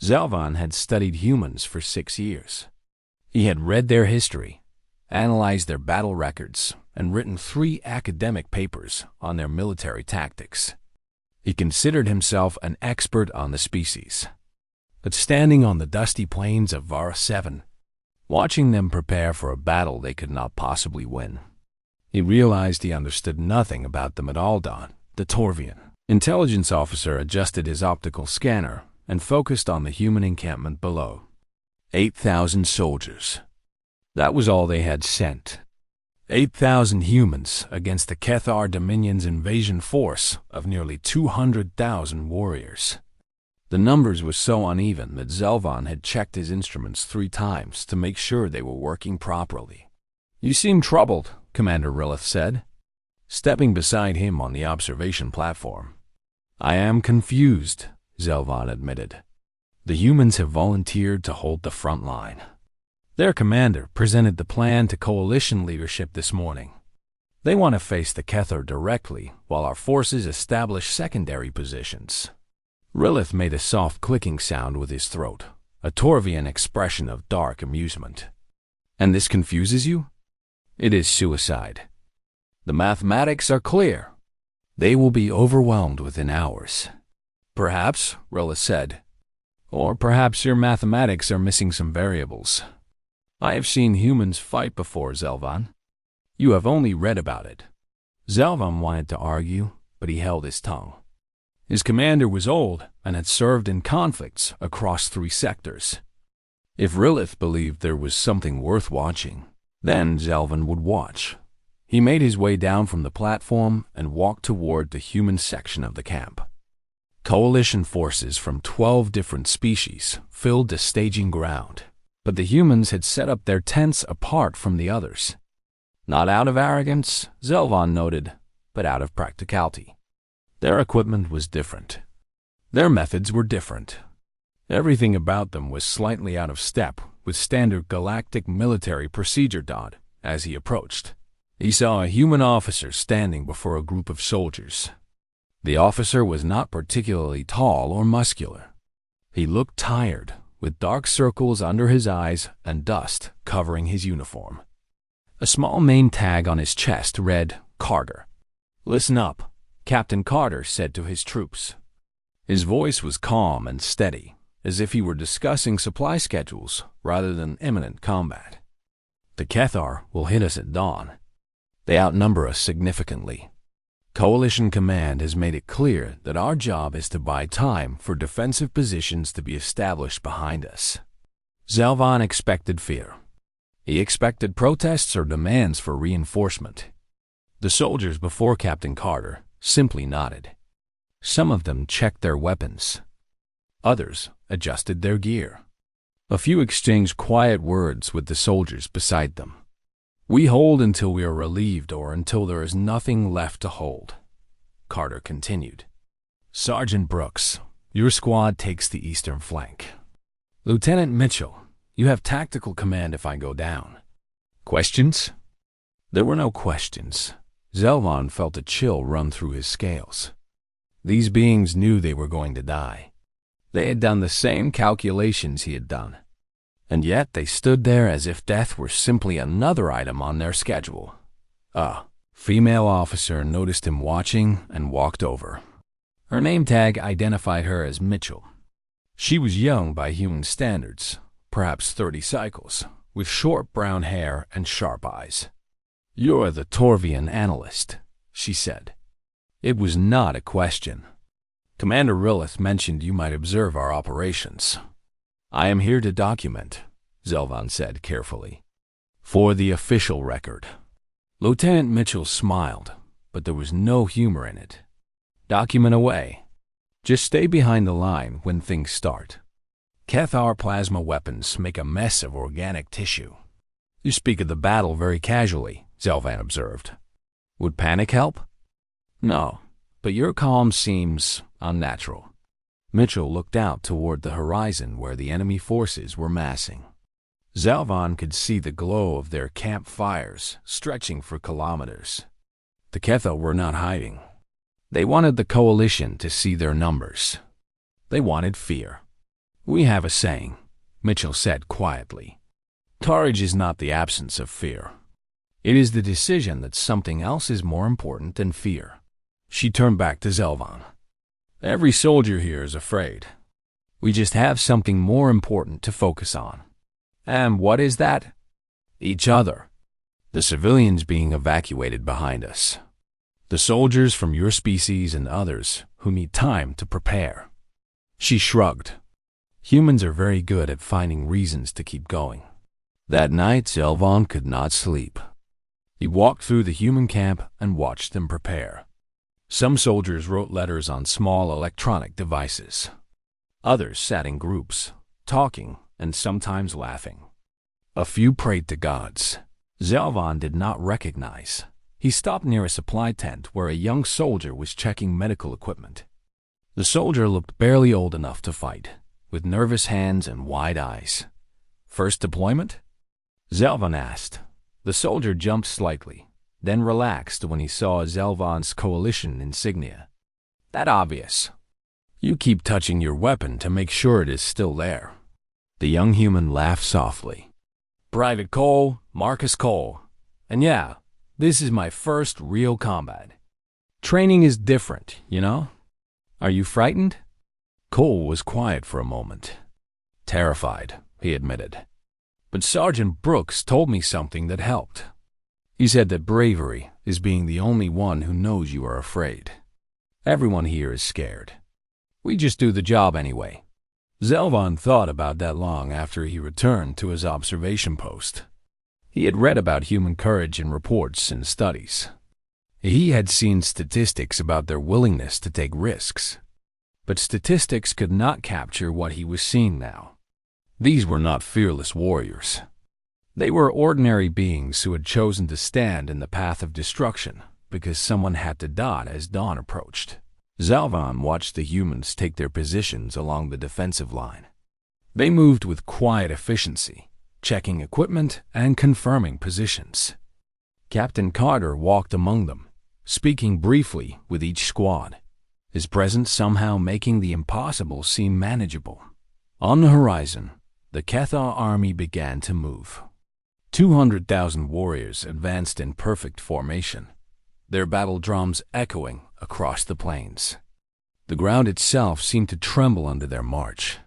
Zelvan had studied humans for 6 years. He had read their history, analyzed their battle records, and written 3 academic papers on their military tactics. He considered himself an expert on the species. But standing on the dusty plains of Vara 7, watching them prepare for a battle they could not possibly win, he realized he understood nothing about them at all. The Torvian intelligence officer adjusted his optical scanner and focused on the human encampment below. 8,000 soldiers. That was all they had sent. 8,000 humans against the Kethar Dominion's invasion force of nearly 200,000 warriors. The numbers were so uneven that Zelvan had checked his instruments 3 times to make sure they were working properly. "You seem troubled," Commander Rilith said, stepping beside him on the observation platform. "I am confused," Zelvan admitted. "The humans have volunteered to hold the front line. Their commander presented the plan to coalition leadership this morning. They want to face the Kethar directly while our forces establish secondary positions." Rilith made a soft clicking sound with his throat, a Torvian expression of dark amusement. "And this confuses you? It is suicide. The mathematics are clear. They will be overwhelmed within hours." "Perhaps," Rilith said. "Or perhaps your mathematics are missing some variables. I have seen humans fight before, Zelvan. You have only read about it." Zelvan wanted to argue, but he held his tongue. His commander was old and had served in conflicts across 3 sectors. If Rilith believed there was something worth watching, then Zelvan would watch. He made his way down from the platform and walked toward the human section of the camp. Coalition forces from 12 different species filled the staging ground, but the humans had set up their tents apart from the others. Not out of arrogance, Zelvan noted, but out of practicality. Their equipment was different. Their methods were different. Everything about them was slightly out of step with standard galactic military procedure. As he approached, he saw a human officer standing before a group of soldiers. The officer was not particularly tall or muscular. He looked tired, with dark circles under his eyes and dust covering his uniform. A small name tag on his chest read, "Carter." "Listen up," Captain Carter said to his troops. His voice was calm and steady, as if he were discussing supply schedules rather than imminent combat. "The Kethar will hit us at dawn. They outnumber us significantly. Coalition Command has made it clear that our job is to buy time for defensive positions to be established behind us." Zelvan expected fear. He expected protests or demands for reinforcement. The soldiers before Captain Carter simply nodded. Some of them checked their weapons. Others adjusted their gear. A few exchanged quiet words with the soldiers beside them. "We hold until we are relieved or until there is nothing left to hold," Carter continued. "Sergeant Brooks, your squad takes the eastern flank. Lieutenant Mitchell, you have tactical command if I go down. Questions?" There were no questions. Zelvan felt a chill run through his scales. These beings knew they were going to die. They had done the same calculations he had done. And yet they stood there as if death were simply another item on their schedule. A female officer noticed him watching and walked over. Her name tag identified her as Mitchell. She was young by human standards, perhaps 30 cycles, with short brown hair and sharp eyes. "You're the Torvian analyst," she said. It was not a question. "Commander Rilith mentioned you might observe our operations." "I am here to document," Zelvan said carefully. "For the official record." Lieutenant Mitchell smiled, but there was no humor in it. "Document away. Just stay behind the line when things start. Kethar plasma weapons make a mess of organic tissue." "You speak of the battle very casually," Zelvan observed. "Would panic help?" "No, but your calm seems unnatural." Mitchell looked out toward the horizon where the enemy forces were massing. Zelvan could see the glow of their campfires stretching for kilometers. The Kethar were not hiding. They wanted the coalition to see their numbers. They wanted fear. "We have a saying," Mitchell said quietly. "Courage is not the absence of fear. It is the decision that something else is more important than fear." She turned back to Zelvan. "Every soldier here is afraid. We just have something more important to focus on." "And what is that?" "Each other. The civilians being evacuated behind us. The soldiers from your species and others who need time to prepare." She shrugged. "Humans are very good at finding reasons to keep going." That night, Zelvan could not sleep. He walked through the human camp and watched them prepare. Some soldiers wrote letters on small electronic devices. Others sat in groups, talking and sometimes laughing. A few prayed to gods. Zelvan did not recognize. He stopped near a supply tent where a young soldier was checking medical equipment. The soldier looked barely old enough to fight, with nervous hands and wide eyes. "First deployment?" Zelvan asked. The soldier jumped slightly, then relaxed when he saw Zelvan's coalition insignia. "That obvious. You keep touching your weapon to make sure it is still there." The young human laughed softly. "Private Cole, Marcus Cole. And yeah, this is my first real combat. Training is different, you know? Are you frightened?" Cole was quiet for a moment. "Terrified," he admitted. "But Sergeant Brooks told me something that helped. He said that bravery is being the only one who knows you are afraid. Everyone here is scared. We just do the job anyway." Zelvan thought about that long after he returned to his observation post. He had read about human courage in reports and studies. He had seen statistics about their willingness to take risks. But statistics could not capture what he was seeing now. These were not fearless warriors. They were ordinary beings who had chosen to stand in the path of destruction because someone had to die as dawn approached. Zelvan watched the humans take their positions along the defensive line. They moved with quiet efficiency, checking equipment and confirming positions. Captain Carter walked among them, speaking briefly with each squad, his presence somehow making the impossible seem manageable. On the horizon, the Cathar army began to move. 200,000 warriors advanced in perfect formation, their battle drums echoing across the plains. The ground itself seemed to tremble under their march.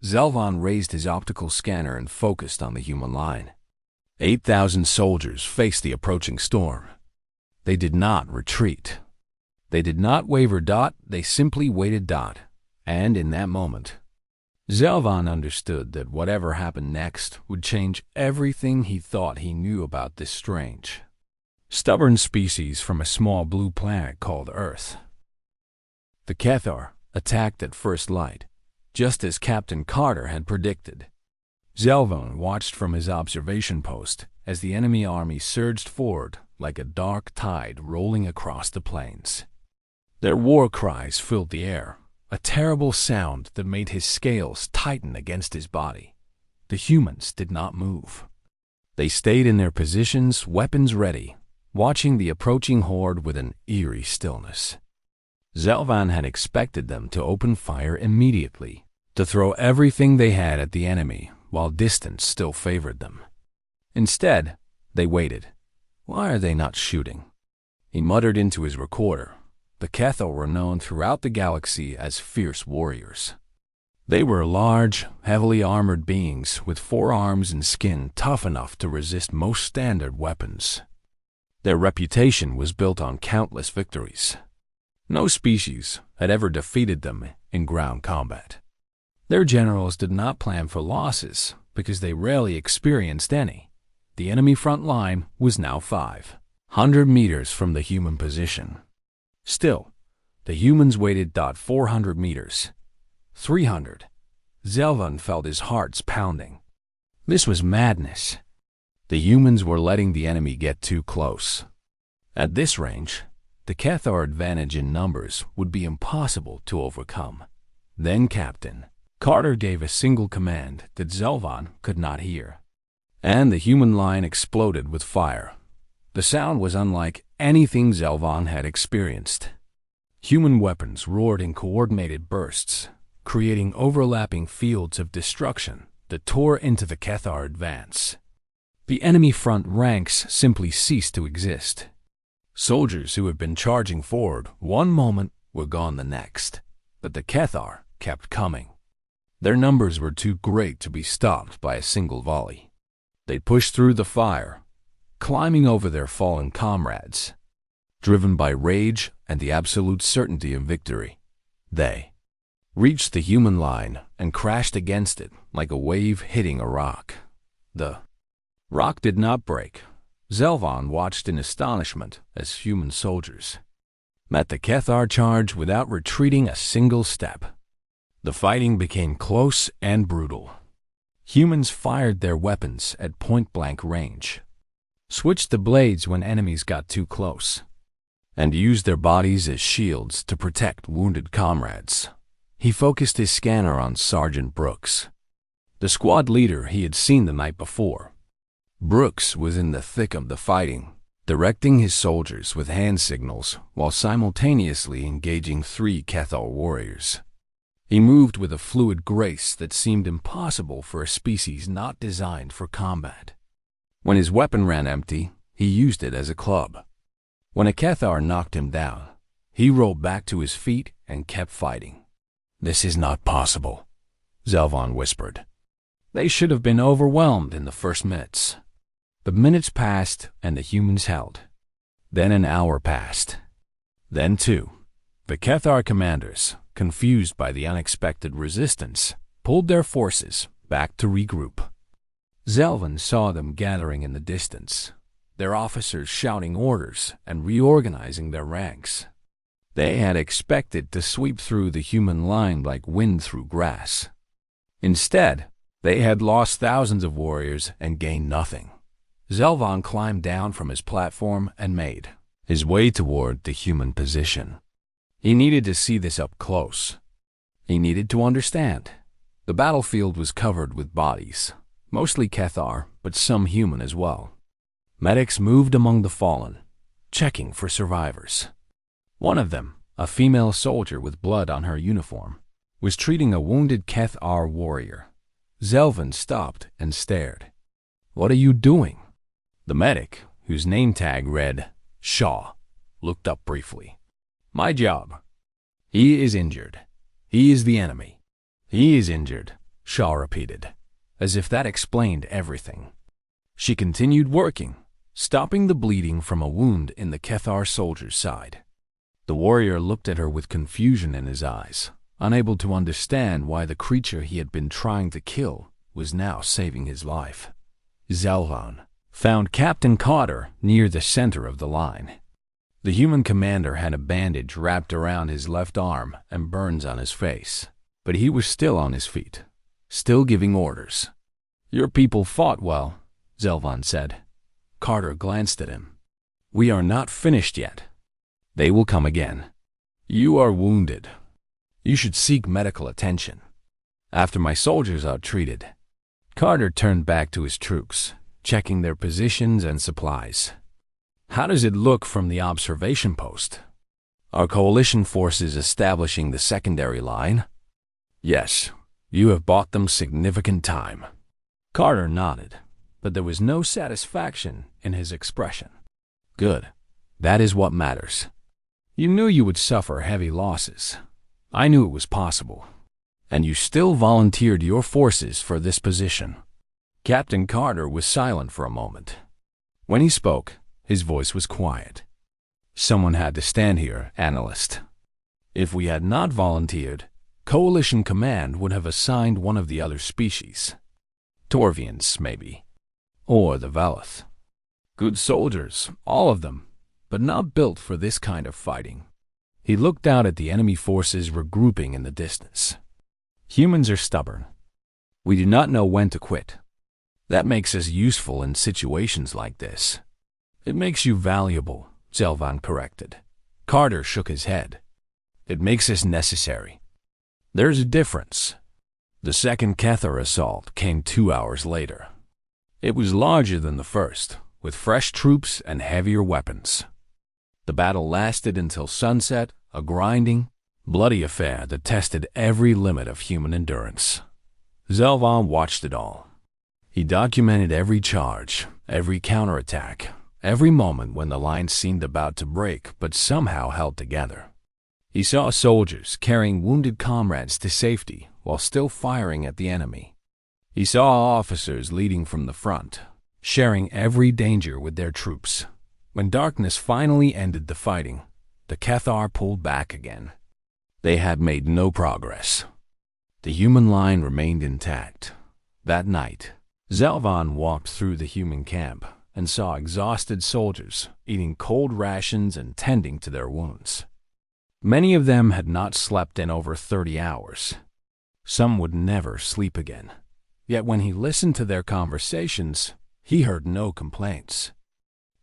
Zelvan raised his optical scanner and focused on the human line. 8,000 soldiers faced the approaching storm. They did not retreat. They did not waver. They simply waited. And in that moment, Zelvan understood that whatever happened next would change everything he thought he knew about this strange, stubborn species from a small blue planet called Earth. The Cathar attacked at first light, just as Captain Carter had predicted. Zelvan watched from his observation post as the enemy army surged forward like a dark tide rolling across the plains. Their war cries filled the air, a terrible sound that made his scales tighten against his body. The humans did not move. They stayed in their positions, weapons ready, watching the approaching horde with an eerie stillness. Zelvan had expected them to open fire immediately, to throw everything they had at the enemy while distance still favored them. Instead, they waited. Why are they not shooting? He muttered into his recorder. The Cathar were known throughout the galaxy as fierce warriors. They were large, heavily armored beings with forearms and skin tough enough to resist most standard weapons. Their reputation was built on countless victories. No species had ever defeated them in ground combat. Their generals did not plan for losses because they rarely experienced any. The enemy front line was now 500 meters from the human position. Still, the humans waited. 400 meters. 300. Zelvan felt his heart pounding. This was madness. The humans were letting the enemy get too close. At this range, the Cathar advantage in numbers would be impossible to overcome. Then Captain Carter gave a single command that Zelvan could not hear, and the human line exploded with fire. The sound was unlike anything Zelvan had experienced. Human weapons roared in coordinated bursts, creating overlapping fields of destruction that tore into the Cathar advance. The enemy front ranks simply ceased to exist. Soldiers who had been charging forward one moment were gone the next, but the Cathar kept coming. Their numbers were too great to be stopped by a single volley. They pushed through the fire, climbing over their fallen comrades. Driven by rage and the absolute certainty of victory, they reached the human line and crashed against it like a wave hitting a rock. The rock did not break. Zelvan watched in astonishment as human soldiers met the Cathar charge without retreating a single step. The fighting became close and brutal. Humans fired their weapons at point-blank range, switched the blades when enemies got too close, and used their bodies as shields to protect wounded comrades. He focused his scanner on Sergeant Brooks, the squad leader he had seen the night before. Brooks was in the thick of the fighting, directing his soldiers with hand signals while simultaneously engaging 3 Cathar warriors. He moved with a fluid grace that seemed impossible for a species not designed for combat. When his weapon ran empty, he used it as a club. When a Cathar knocked him down, he rolled back to his feet and kept fighting. "This is not possible," Zelvan whispered. They should have been overwhelmed in the first minutes. But minutes passed and the humans held. Then an hour passed. Then 2. The Cathar commanders, confused by the unexpected resistance, pulled their forces back to regroup. Zelvan saw them gathering in the distance, their officers shouting orders and reorganizing their ranks. They had expected to sweep through the human line like wind through grass. Instead, they had lost thousands of warriors and gained nothing. Zelvan climbed down from his platform and made his way toward the human position. He needed to see this up close. He needed to understand. The battlefield was covered with bodies, mostly Cathar, but some human as well. Medics moved among the fallen, checking for survivors. One of them, a female soldier with blood on her uniform, was treating a wounded Cathar warrior. Zelvan stopped and stared. "What are you doing?" The medic, whose name tag read Shaw, looked up briefly. "My job." "He is injured. He is the enemy." "He is injured," Shaw repeated, as if that explained everything. She continued working, stopping the bleeding from a wound in the Cathar soldier's side. The warrior looked at her with confusion in his eyes, unable to understand why the creature he had been trying to kill was now saving his life. Zelvan found Captain Carter near the center of the line. The human commander had a bandage wrapped around his left arm and burns on his face, but he was still on his feet, still giving orders. "Your people fought well," Zelvan said. Carter glanced at him. "We are not finished yet. They will come again. You are wounded. You should seek medical attention. After my soldiers are treated." Carter turned back to his troops, checking their positions and supplies. "How does it look from the observation post? Are coalition forces establishing the secondary line?" "Yes, you have bought them significant time." Carter nodded, but there was no satisfaction in his expression. "Good. That is what matters. You knew you would suffer heavy losses. I knew it was possible. And you still volunteered your forces for this position." Captain Carter was silent for a moment. When he spoke, his voice was quiet. "Someone had to stand here, analyst. If we had not volunteered, Coalition Command would have assigned one of the other species. Torvians, maybe. Or the Veloth. Good soldiers, all of them, but not built for this kind of fighting." He looked out at the enemy forces regrouping in the distance. "Humans are stubborn. We do not know when to quit. That makes us useful in situations like this." "It makes you valuable," Zelvan corrected. Carter shook his head. "It makes us necessary. There's a difference." The second Cathar assault came 2 hours later. It was larger than the first, with fresh troops and heavier weapons. The battle lasted until sunset, a grinding, bloody affair that tested every limit of human endurance. Zelvan watched it all. He documented every charge, every counterattack, every moment when the line seemed about to break but somehow held together. He saw soldiers carrying wounded comrades to safety while still firing at the enemy. He saw officers leading from the front, sharing every danger with their troops. When darkness finally ended the fighting, the Cathar pulled back again. They had made no progress. The human line remained intact. That night, Zelvan walked through the human camp and saw exhausted soldiers eating cold rations and tending to their wounds. Many of them had not slept in over 30 hours. Some would never sleep again. Yet when he listened to their conversations, he heard no complaints.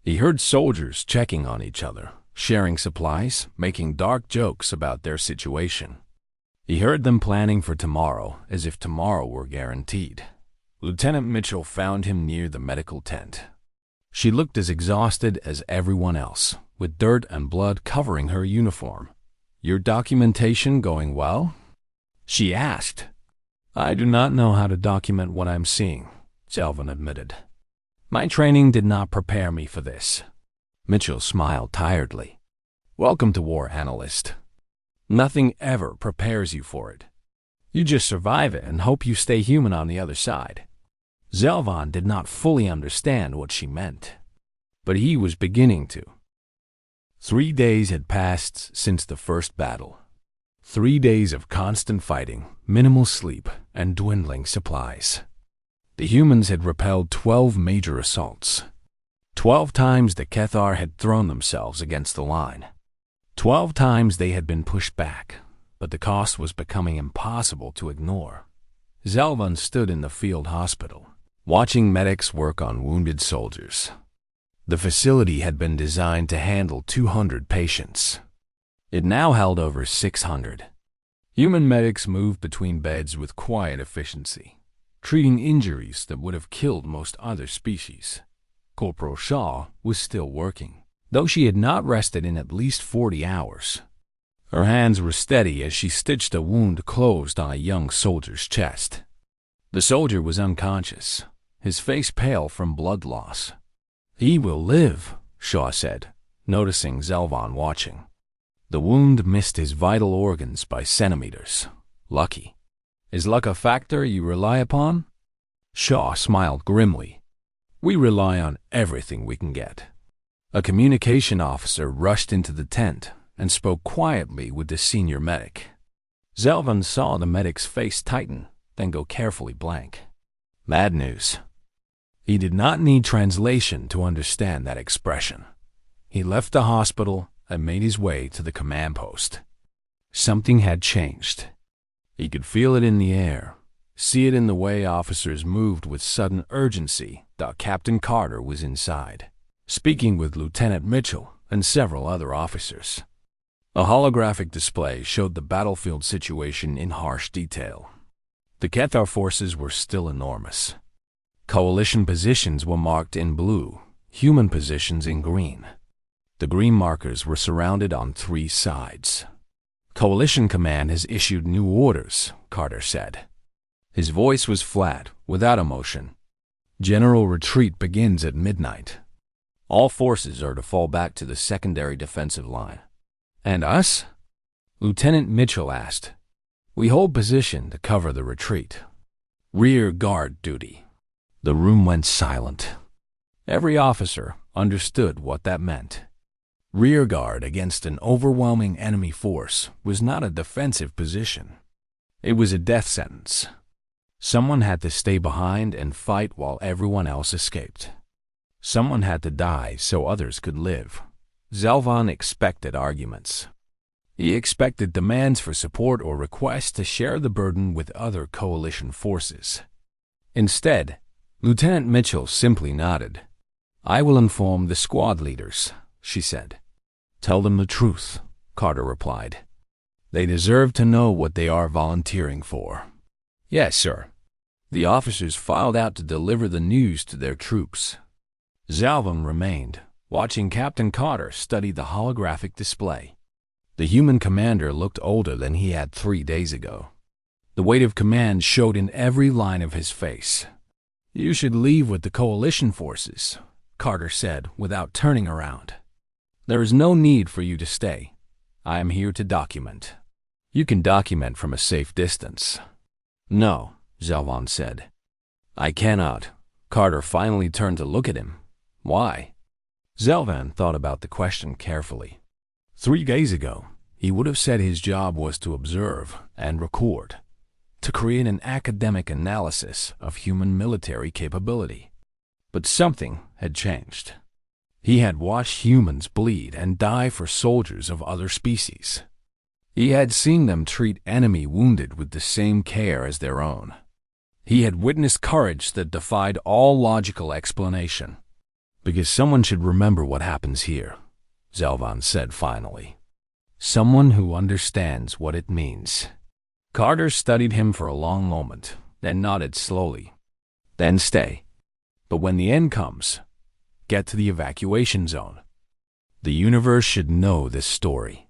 He heard soldiers checking on each other, sharing supplies, making dark jokes about their situation. He heard them planning for tomorrow as if tomorrow were guaranteed. Lieutenant Mitchell found him near the medical tent. She looked as exhausted as everyone else, with dirt and blood covering her uniform. "Your documentation going well?" she asked. "I do not know how to document what I'm seeing," Zelvan admitted. "My training did not prepare me for this." Mitchell smiled tiredly. "Welcome to war, analyst. Nothing ever prepares you for it. You just survive it and hope you stay human on the other side." Zelvan did not fully understand what she meant, but he was beginning to. 3 days had passed since the first battle. 3 days of constant fighting, minimal sleep, and dwindling supplies. The humans had repelled 12 major assaults. 12 times the Cathar had thrown themselves against the line. 12 times they had been pushed back, but the cost was becoming impossible to ignore. Zelvan stood in the field hospital, watching medics work on wounded soldiers. The facility had been designed to handle 200 patients. It now held over 600. Human medics moved between beds with quiet efficiency, treating injuries that would have killed most other species. Corporal Shaw was still working, though she had not rested in at least 40 hours. Her hands were steady as she stitched a wound closed on a young soldier's chest. The soldier was unconscious, his face pale from blood loss. "He will live," Shaw said, noticing Zelvan watching. The wound missed his vital organs by centimeters. "Lucky. Is luck a factor you rely upon?" Shaw smiled grimly. "We rely on everything we can get." A communication officer rushed into the tent and spoke quietly with the senior medic. Zelvan saw the medic's face tighten, then go carefully blank. Bad news. He did not need translation to understand that expression. He left the hospital and made his way to the command post. Something had changed. He could feel it in the air, see it in the way officers moved with sudden urgency that Captain Carter was inside, speaking with Lieutenant Mitchell and several other officers. A holographic display showed the battlefield situation in harsh detail. The Cathar forces were still enormous. Coalition positions were marked in blue, human positions in green. The green markers were surrounded on 3 sides. "Coalition Command has issued new orders," Carter said. His voice was flat, without emotion. "General retreat begins at midnight. All forces are to fall back to the secondary defensive line." "And us?" Lieutenant Mitchell asked. "We hold position to cover the retreat. Rear guard duty." The room went silent. Every officer understood what that meant. Rear guard against an overwhelming enemy force was not a defensive position. It was a death sentence. Someone had to stay behind and fight while everyone else escaped. Someone had to die so others could live. Zelvan expected arguments. He expected demands for support or requests to share the burden with other coalition forces. Instead, Lieutenant Mitchell simply nodded. "I will inform the squad leaders," she said. "Tell them the truth," Carter replied. "They deserve to know what they are volunteering for." "Yes, sir." The officers filed out to deliver the news to their troops. Zelvan remained, watching Captain Carter study the holographic display. The human commander looked older than he had 3 days ago. The weight of command showed in every line of his face. "You should leave with the coalition forces," Carter said without turning around. "There is no need for you to stay. I am here to document. You can document from a safe distance." "No," Zelvan said. "I cannot." Carter finally turned to look at him. "Why?" Zelvan thought about the question carefully. 3 days ago, he would have said his job was to observe and record, to create an academic analysis of human military capability. But something had changed. He had watched humans bleed and die for soldiers of other species. He had seen them treat enemy wounded with the same care as their own. He had witnessed courage that defied all logical explanation. "Because someone should remember what happens here," Zelvan said finally. "Someone who understands what it means." Carter studied him for a long moment, then nodded slowly. "Then stay. But when the end comes, get to the evacuation zone. The universe should know this story."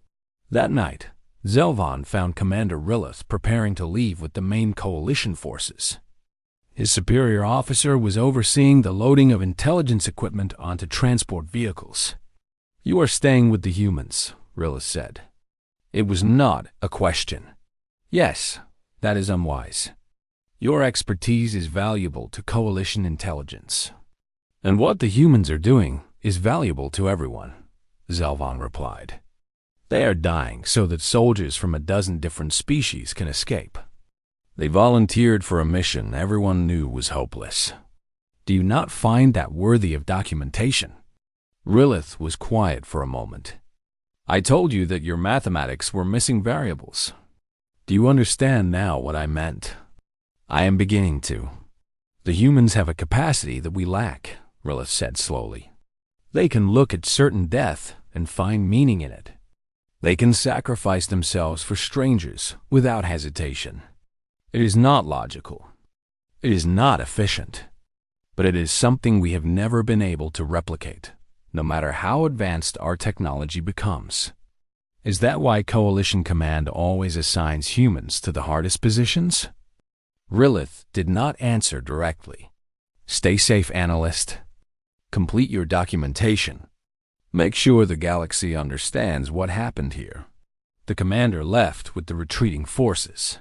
That night, Zelvan found Commander Rilith preparing to leave with the main coalition forces. His superior officer was overseeing the loading of intelligence equipment onto transport vehicles. "You are staying with the humans," Rilith said. It was not a question. "Yes, that is unwise. Your expertise is valuable to coalition intelligence. And what the humans are doing is valuable to everyone," Zelvan replied. "They are dying so that soldiers from a dozen different species can escape. They volunteered for a mission everyone knew was hopeless. Do you not find that worthy of documentation?" Rilith was quiet for a moment. "I told you that your mathematics were missing variables. Do you understand now what I meant?" "I am beginning to. The humans have a capacity that we lack," Rilith said slowly. "They can look at certain death and find meaning in it. They can sacrifice themselves for strangers without hesitation. It is not logical. It is not efficient. But it is something we have never been able to replicate, no matter how advanced our technology becomes. Is that why Coalition Command always assigns humans to the hardest positions?" Rilith did not answer directly. "Stay safe, analyst. Complete your documentation. Make sure the galaxy understands what happened here." The commander left with the retreating forces.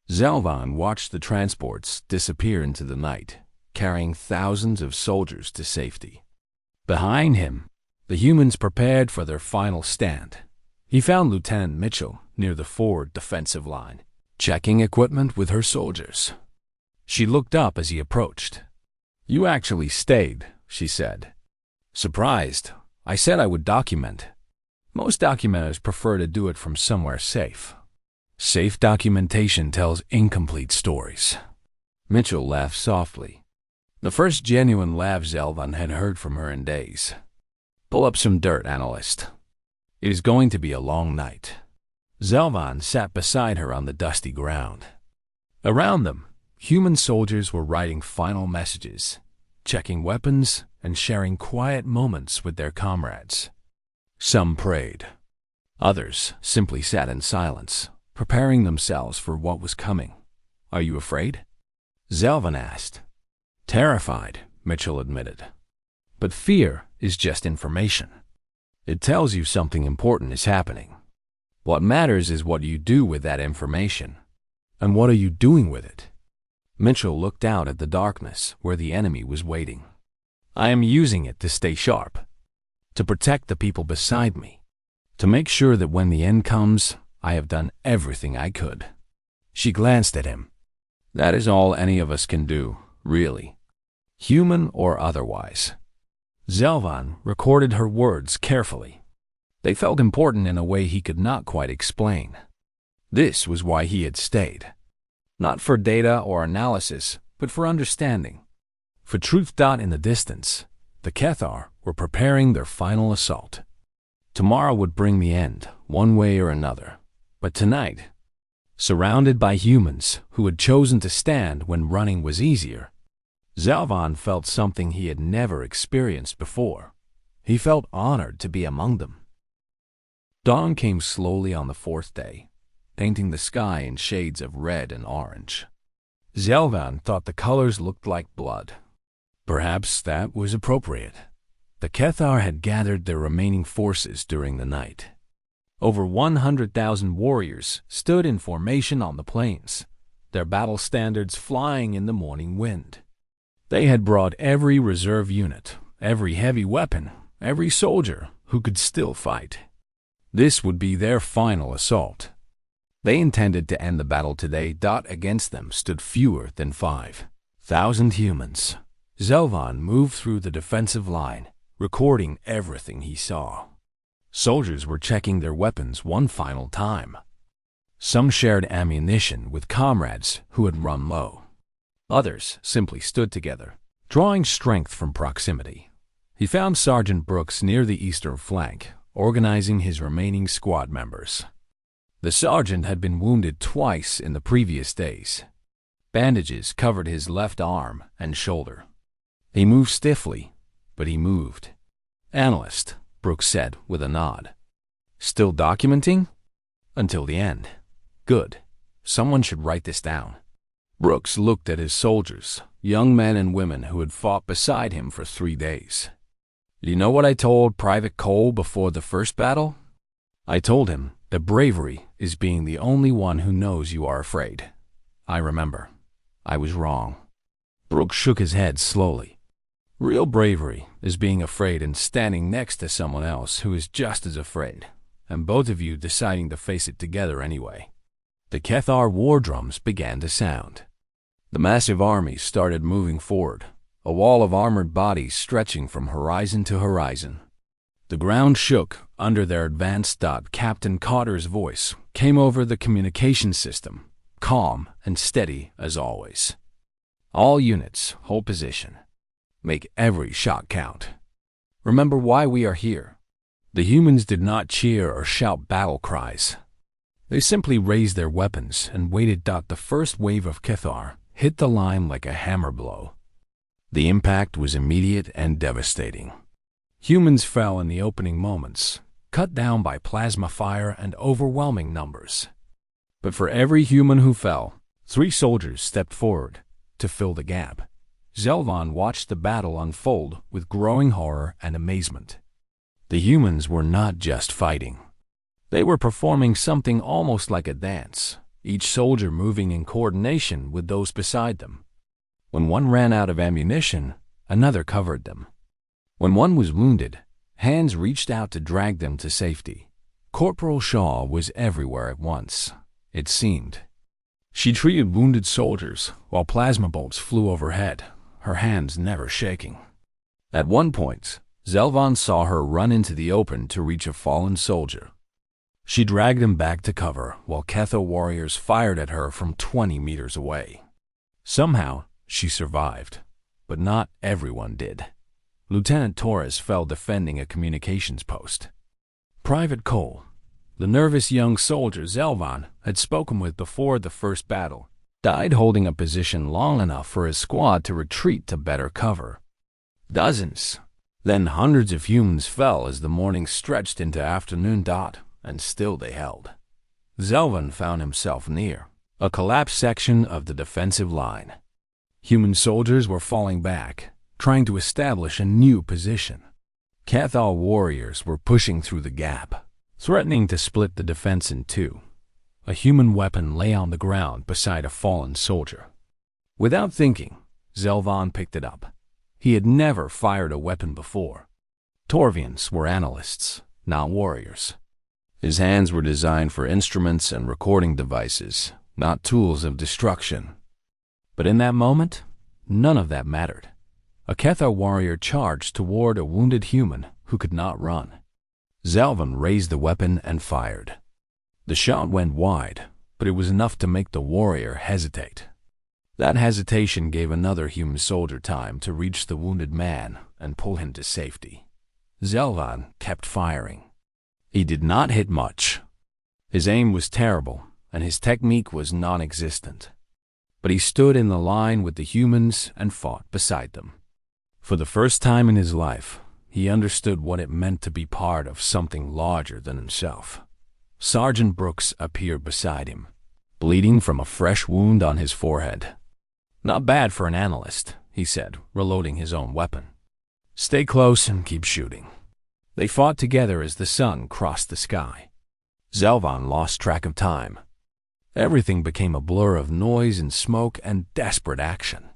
Zelvan watched the transports disappear into the night, carrying thousands of soldiers to safety. Behind him, the humans prepared for their final stand. He found Lieutenant Mitchell near the forward defensive line, checking equipment with her soldiers. She looked up as he approached. "You actually stayed," she said. "Surprised. I said I would document. Most documenters prefer to do it from somewhere safe. Safe documentation tells incomplete stories." Mitchell laughed softly. The first genuine laugh Zelvan had heard from her in days. "Pull up some dirt, analyst. It is going to be a long night." Zelvan sat beside her on the dusty ground. Around them, human soldiers were writing final messages, checking weapons, and sharing quiet moments with their comrades. Some prayed. Others simply sat in silence, preparing themselves for what was coming. "Are you afraid?" Zelvan asked. "Terrified," Mitchell admitted. "But fear is just information. It tells you something important is happening. What matters is what you do with that information. And what are you doing with it?" Mitchell looked out at the darkness where the enemy was waiting. "I am using it to stay sharp, to protect the people beside me, to make sure that when the end comes, I have done everything I could." She glanced at him. "That is all any of us can do, really, human or otherwise." Zelvan recorded her words carefully. They felt important in a way he could not quite explain. This was why he had stayed. Not for data or analysis, but for understanding. For truth. In the distance, the Cathar were preparing their final assault. Tomorrow would bring the end, one way or another. But tonight, surrounded by humans who had chosen to stand when running was easier, Zelvan felt something he had never experienced before. He felt honored to be among them. Dawn came slowly on the fourth day, painting the sky in shades of red and orange. Zelvan thought the colors looked like blood. Perhaps that was appropriate. The Cathar had gathered their remaining forces during the night. Over 100,000 warriors stood in formation on the plains, their battle standards flying in the morning wind. They had brought every reserve unit, every heavy weapon, every soldier who could still fight. This would be their final assault. They intended to end the battle today. Against them stood fewer than 5,000 humans. Zelvan moved through the defensive line, recording everything he saw. Soldiers were checking their weapons one final time. Some shared ammunition with comrades who had run low. Others simply stood together, drawing strength from proximity. He found Sergeant Brooks near the eastern flank, organizing his remaining squad members. The sergeant had been wounded twice in the previous days. Bandages covered his left arm and shoulder. He moved stiffly, but he moved. "Analyst," Brooks said with a nod. "Still documenting?" "Until the end." "Good. Someone should write this down." Brooks looked at his soldiers, young men and women who had fought beside him for 3 days. "You know what I told Private Cole before the first battle? I told him that bravery is being the only one who knows you are afraid. I remember. I was wrong." Brooks shook his head slowly. "Real bravery is being afraid and standing next to someone else who is just as afraid, and both of you deciding to face it together anyway." The Cathar war drums began to sound. The massive army started moving forward, a wall of armored bodies stretching from horizon to horizon. The ground shook under their advance. Captain Carter's voice came over the communication system, calm and steady as always. "All units, hold position. Make every shot count. Remember why we are here." The humans did not cheer or shout battle cries. They simply raised their weapons and waited. The first wave of Cathar hit the line like a hammer blow. The impact was immediate and devastating. Humans fell in the opening moments, cut down by plasma fire and overwhelming numbers. But for every human who fell, 3 soldiers stepped forward to fill the gap. Zelvan watched the battle unfold with growing horror and amazement. The humans were not just fighting. They were performing something almost like a dance, each soldier moving in coordination with those beside them. When one ran out of ammunition, another covered them. When one was wounded, hands reached out to drag them to safety. Corporal Shaw was everywhere at once, it seemed. She treated wounded soldiers while plasma bolts flew overhead, her hands never shaking. At one point, Zelvan saw her run into the open to reach a fallen soldier. She dragged him back to cover while Cathar warriors fired at her from 20 meters away. Somehow, she survived, but not everyone did. Lieutenant Torres fell defending a communications post. Private Cole, the nervous young soldier Zelvan had spoken with before the first battle, died holding a position long enough for his squad to retreat to better cover. Dozens, then hundreds of humans fell as the morning stretched into afternoon. And still they held. Zelvan found himself near a collapsed section of the defensive line. Human soldiers were falling back, trying to establish a new position. Cathar warriors were pushing through the gap, threatening to split the defense in two. A human weapon lay on the ground beside a fallen soldier. Without thinking, Zelvan picked it up. He had never fired a weapon before. Torvians were analysts, not warriors. His hands were designed for instruments and recording devices, not tools of destruction. But in that moment, none of that mattered. A Cathar warrior charged toward a wounded human who could not run. Zelvan raised the weapon and fired. The shot went wide, but it was enough to make the warrior hesitate. That hesitation gave another human soldier time to reach the wounded man and pull him to safety. Zelvan kept firing. He did not hit much. His aim was terrible, and his technique was non-existent. But he stood in the line with the humans and fought beside them. For the first time in his life, he understood what it meant to be part of something larger than himself. Sergeant Brooks appeared beside him, bleeding from a fresh wound on his forehead. "Not bad for an analyst," he said, reloading his own weapon. "Stay close and keep shooting." They fought together as the sun crossed the sky. Zelvan lost track of time. Everything became a blur of noise and smoke and desperate action.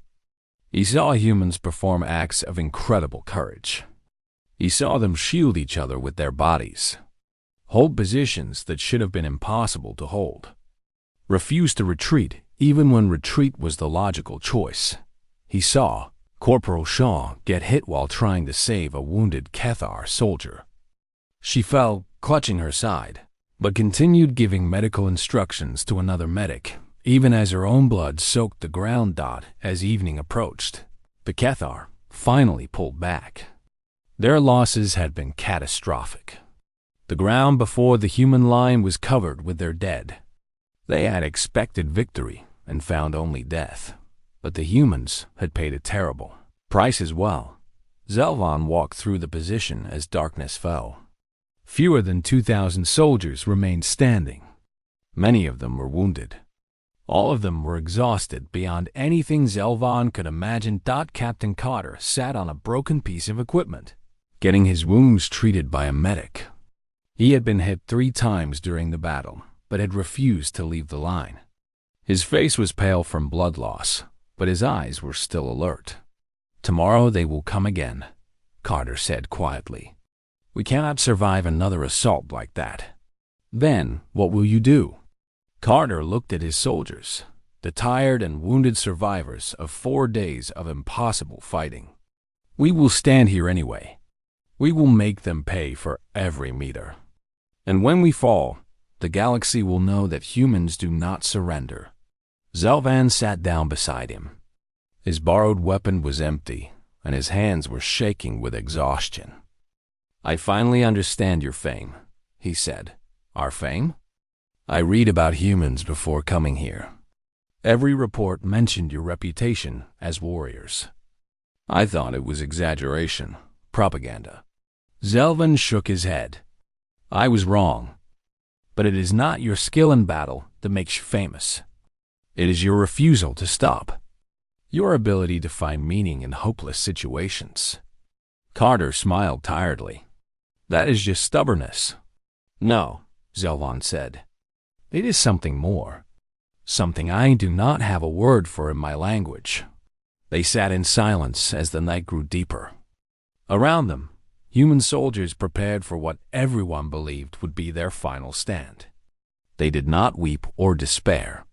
He saw humans perform acts of incredible courage. He saw them shield each other with their bodies, hold positions that should have been impossible to hold, refuse to retreat even when retreat was the logical choice. He saw Corporal Shaw get hit while trying to save a wounded Cathar soldier. She fell, clutching her side, but continued giving medical instructions to another medic, even as her own blood soaked the ground. As evening approached, the Cathar finally pulled back. Their losses had been catastrophic. The ground before the human line was covered with their dead. They had expected victory and found only death, but the humans had paid a terrible price as well. Zelvan walked through the position as darkness fell. Fewer than 2,000 soldiers remained standing. Many of them were wounded. All of them were exhausted beyond anything Zelvan could imagine. Captain Carter sat on a broken piece of equipment, getting his wounds treated by a medic. He had been hit 3 times during the battle, but had refused to leave the line. His face was pale from blood loss, but his eyes were still alert. "Tomorrow they will come again," Carter said quietly. "We cannot survive another assault like that." "Then what will you do?" Carter looked at his soldiers, the tired and wounded survivors of 4 days of impossible fighting. "We will stand here anyway. We will make them pay for every meter. And when we fall, the galaxy will know that humans do not surrender." Zelvan sat down beside him. His borrowed weapon was empty, and his hands were shaking with exhaustion. "I finally understand your fame," he said. "Our fame? I read about humans before coming here. Every report mentioned your reputation as warriors. I thought it was exaggeration, propaganda." Zelvan shook his head. "I was wrong. But it is not your skill in battle that makes you famous. It is your refusal to stop, your ability to find meaning in hopeless situations." Carter smiled tiredly. "That is just stubbornness." "No," Zelvan said. "It is something more. Something I do not have a word for in my language." They sat in silence as the night grew deeper. Around them, human soldiers prepared for what everyone believed would be their final stand. They did not weep or despair.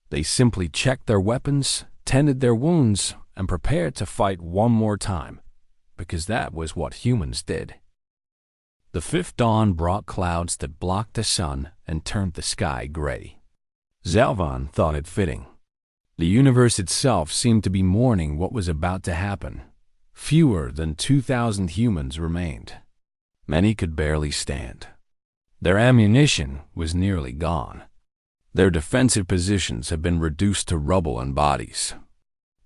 They simply checked their weapons, tended their wounds, and prepared to fight one more time, because that was what humans did. The fifth dawn brought clouds that blocked the sun and turned the sky gray. Zelvan thought it fitting. The universe itself seemed to be mourning what was about to happen. Fewer than 2,000 humans remained. Many could barely stand. Their ammunition was nearly gone. Their defensive positions had been reduced to rubble and bodies.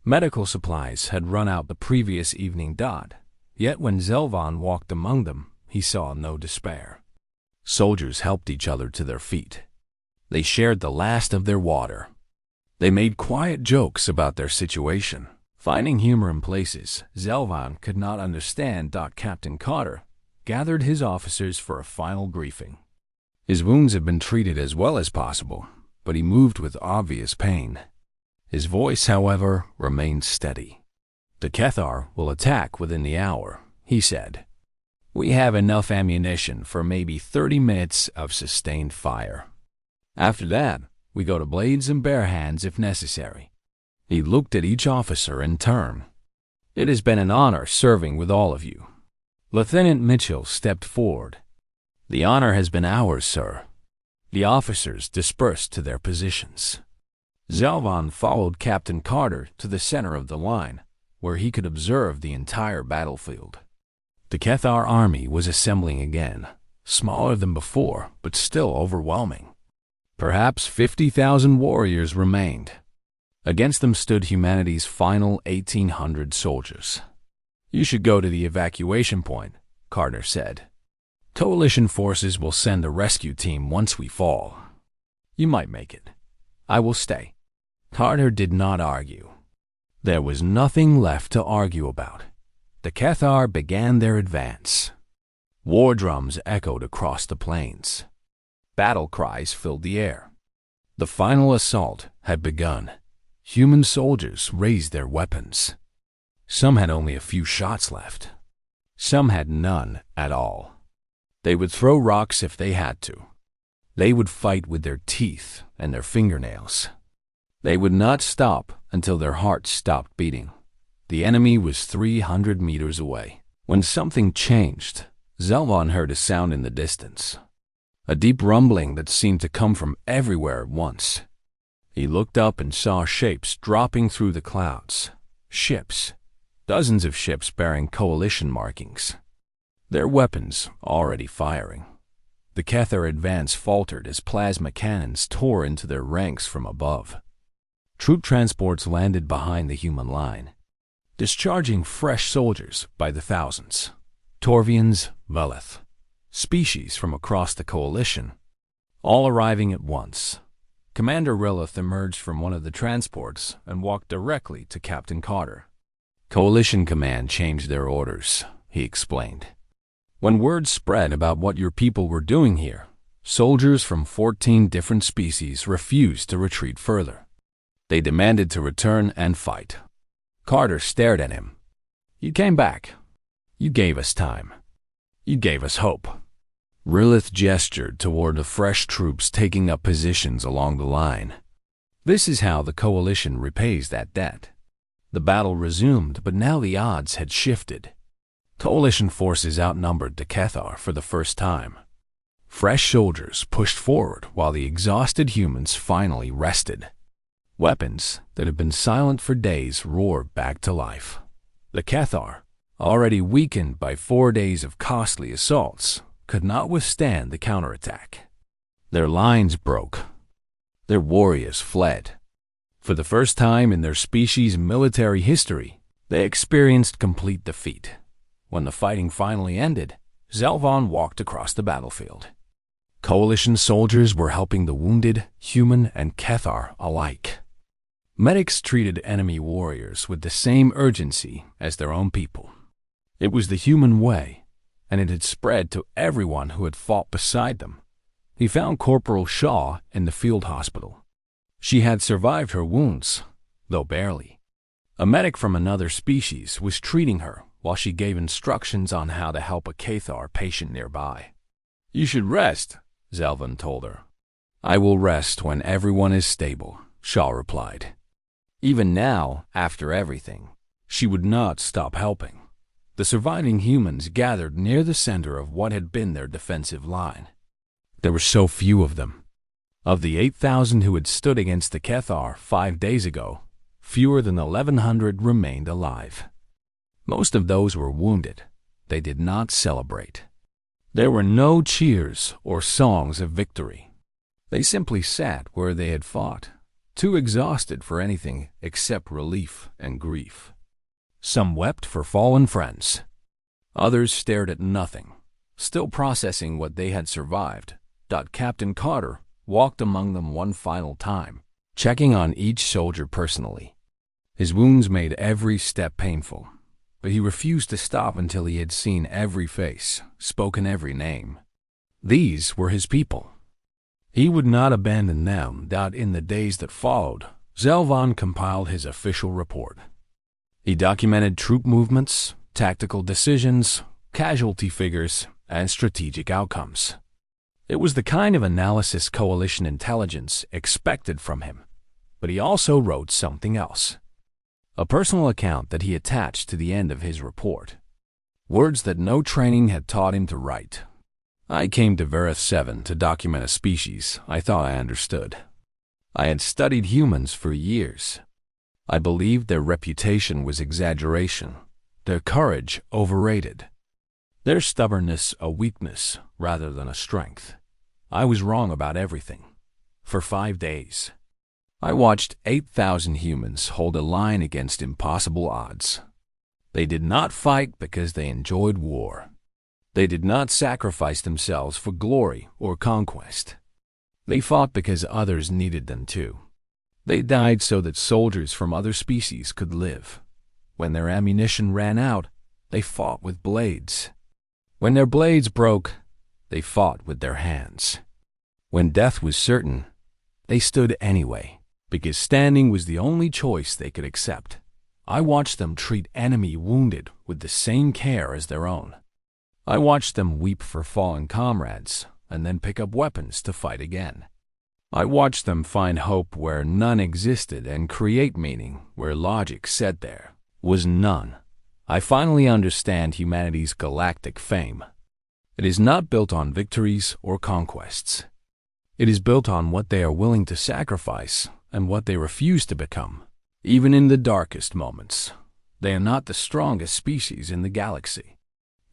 Medical supplies had run out the previous evening. Yet when Zelvan walked among them, he saw no despair. Soldiers helped each other to their feet. They shared the last of their water. They made quiet jokes about their situation, finding humor in places Zelvan could not understand. Captain Carter gathered his officers for a final briefing. His wounds had been treated as well as possible, but he moved with obvious pain. His voice, however, remained steady. "The Cathar will attack within the hour," he said. "We have enough ammunition for maybe 30 minutes of sustained fire. After that, we go to blades and bare hands if necessary." He looked at each officer in turn. "It has been an honor serving with all of you." Lieutenant Mitchell stepped forward. "The honor has been ours, sir." The officers dispersed to their positions. Zelvan followed Captain Carter to the center of the line, where he could observe the entire battlefield. The Cathar army was assembling again, smaller than before, but still overwhelming. Perhaps 50,000 warriors remained. Against them stood humanity's final 1,800 soldiers. You should go to the evacuation point, Carter said. Coalition forces will send a rescue team once we fall. You might make it. I will stay. Carter did not argue. There was nothing left to argue about. The Cathar began their advance. War drums echoed across the plains. Battle cries filled the air. The final assault had begun. Human soldiers raised their weapons. Some had only a few shots left. Some had none at all. They would throw rocks if they had to. They would fight with their teeth and their fingernails. They would not stop until their hearts stopped beating. The enemy was 300 meters away. When something changed, Zelvan heard a sound in the distance. A deep rumbling that seemed to come from everywhere at once. He looked up and saw shapes dropping through the clouds. Ships. Dozens of ships bearing coalition markings. Their weapons already firing. The Cathar advance faltered as plasma cannons tore into their ranks from above. Troop transports landed behind the human line, discharging fresh soldiers by the thousands. Torvians, Veleth, species from across the coalition, all arriving at once. Commander Rilith emerged from one of the transports and walked directly to Captain Carter. Coalition Command changed their orders, he explained. When word spread about what your people were doing here, soldiers from 14 different species refused to retreat further. They demanded to return and fight. Carter stared at him. You came back. You gave us time. You gave us hope. Rilith gestured toward the fresh troops taking up positions along the line. This is how the coalition repays that debt. The battle resumed, but now the odds had shifted. Coalition forces outnumbered the Cathar for the first time. Fresh soldiers pushed forward while the exhausted humans finally rested. Weapons that had been silent for days roared back to life. The Cathar, already weakened by 4 days of costly assaults, could not withstand the counterattack. Their lines broke. Their warriors fled. For the first time in their species' military history, they experienced complete defeat. When the fighting finally ended, Zelvan walked across the battlefield. Coalition soldiers were helping the wounded, human and Cathar alike. Medics treated enemy warriors with the same urgency as their own people. It was the human way, and it had spread to everyone who had fought beside them. He found Corporal Shaw in the field hospital. She had survived her wounds, though barely. A medic from another species was treating her while she gave instructions on how to help a Cathar patient nearby. You should rest, Zelvan told her. I will rest when everyone is stable, Shaw replied. Even now, after everything, she would not stop helping. The surviving humans gathered near the center of what had been their defensive line. There were so few of them. Of the 8,000 who had stood against the Cathar 5 days ago, fewer than 1,100 remained alive. Most of those were wounded. They did not celebrate. There were no cheers or songs of victory. They simply sat where they had fought, too exhausted for anything except relief and grief. Some wept for fallen friends. Others stared at nothing, still processing what they had survived. Captain Carter walked among them one final time, checking on each soldier personally. His wounds made every step painful, but he refused to stop until he had seen every face, spoken every name. These were his people. He would not abandon them. In the days that followed, Zelvan compiled his official report. He documented troop movements, tactical decisions, casualty figures, and strategic outcomes. It was the kind of analysis coalition intelligence expected from him, but he also wrote something else. A personal account that he attached to the end of his report. Words that no training had taught him to write. I came to Verith 7 to document a species I thought I understood. I had studied humans for years. I believed their reputation was exaggeration, their courage overrated, their stubbornness a weakness rather than a strength. I was wrong about everything. For 5 days, I watched 8,000 humans hold a line against impossible odds. They did not fight because they enjoyed war. They did not sacrifice themselves for glory or conquest. They fought because others needed them too. They died so that soldiers from other species could live. When their ammunition ran out, they fought with blades. When their blades broke, they fought with their hands. When death was certain, they stood anyway, because standing was the only choice they could accept. I watched them treat enemy wounded with the same care as their own. I watched them weep for fallen comrades and then pick up weapons to fight again. I watched them find hope where none existed and create meaning where logic said there was none. I finally understand humanity's galactic fame. It is not built on victories or conquests. It is built on what they are willing to sacrifice and what they refuse to become. Even in the darkest moments, they are not the strongest species in the galaxy.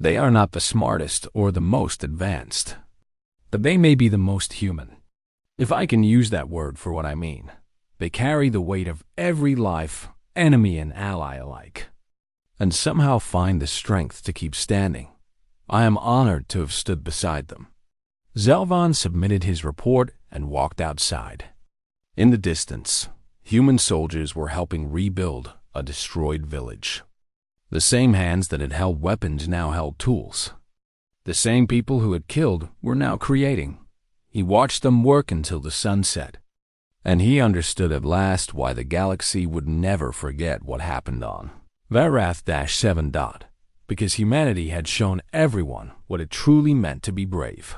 They are not the smartest or the most advanced, but they may be the most human. If I can use that word for what I mean, they carry the weight of every life, enemy and ally alike, and somehow find the strength to keep standing. I am honored to have stood beside them. Zelvan submitted his report and walked outside. In the distance, human soldiers were helping rebuild a destroyed village. The same hands that had held weapons now held tools. The same people who had killed were now creating. He watched them work until the sun set, and he understood at last why the galaxy would never forget what happened on Varath-7. Because humanity had shown everyone what it truly meant to be brave.